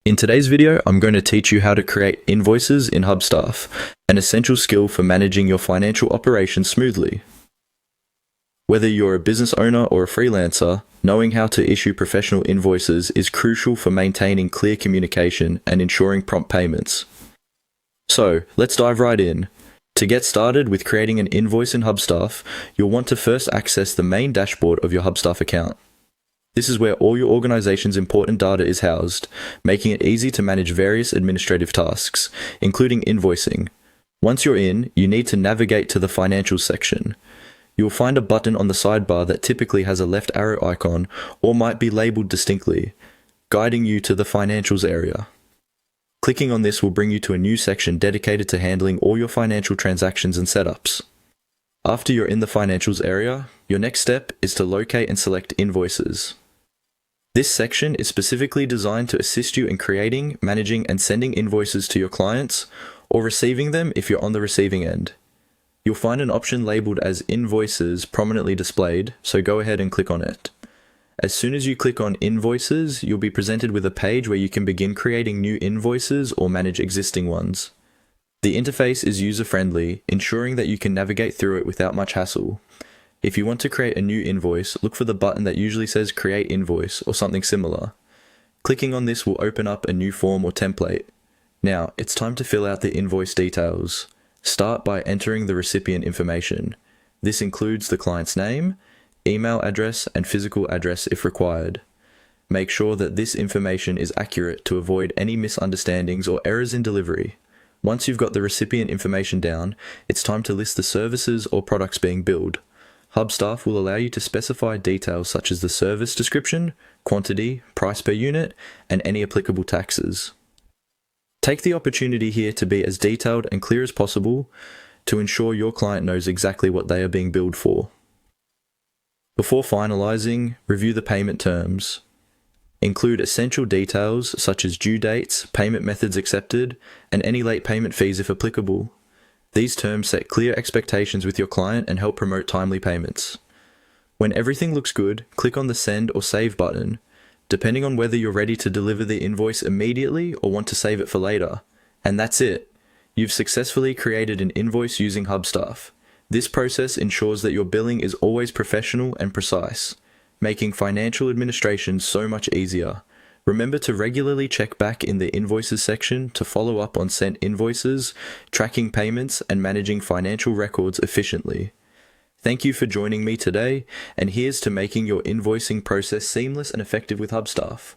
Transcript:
In today's video, I'm going to teach you how to create invoices in Hubstaff, an essential skill for managing your financial operations smoothly. Whether you're a business owner or a freelancer, knowing how to issue professional invoices is crucial for maintaining clear communication and ensuring prompt payments. So, let's dive right in. To get started with creating an invoice in Hubstaff, you'll want to first access the main dashboard of your Hubstaff account. This is where all your organization's important data is housed, making it easy to manage various administrative tasks, including invoicing. Once you're in, you need to navigate to the Financials section. You'll find a button on the sidebar that typically has a left arrow icon or might be labeled distinctly, guiding you to the Financials area. Clicking on this will bring you to a new section dedicated to handling all your financial transactions and setups. After you're in the Financials area, your next step is to locate and select Invoices. This section is specifically designed to assist you in creating, managing, and sending invoices to your clients, or receiving them if you're on the receiving end. You'll find an option labeled as Invoices prominently displayed, so go ahead and click on it. As soon as you click on Invoices, you'll be presented with a page where you can begin creating new invoices or manage existing ones. The interface is user-friendly, ensuring that you can navigate through it without much hassle. If you want to create a new invoice, look for the button that usually says Create Invoice or something similar. Clicking on this will open up a new form or template. Now, it's time to fill out the invoice details. Start by entering the recipient information. This includes the client's name, email address, and physical address if required. Make sure that this information is accurate to avoid any misunderstandings or errors in delivery. Once you've got the recipient information down, it's time to list the services or products being billed. Hubstaff will allow you to specify details such as the service description, quantity, price per unit, and any applicable taxes. Take the opportunity here to be as detailed and clear as possible to ensure your client knows exactly what they are being billed for. Before finalizing, review the payment terms. Include essential details such as due dates, payment methods accepted, and any late payment fees if applicable. These terms set clear expectations with your client and help promote timely payments. When everything looks good, click on the Send or Save button, depending on whether you're ready to deliver the invoice immediately or want to save it for later. And that's it. You've successfully created an invoice using Hubstaff. This process ensures that your billing is always professional and precise, making financial administration so much easier. Remember to regularly check back in the Invoices section to follow up on sent invoices, tracking payments, and managing financial records efficiently. Thank you for joining me today, and here's to making your invoicing process seamless and effective with Hubstaff.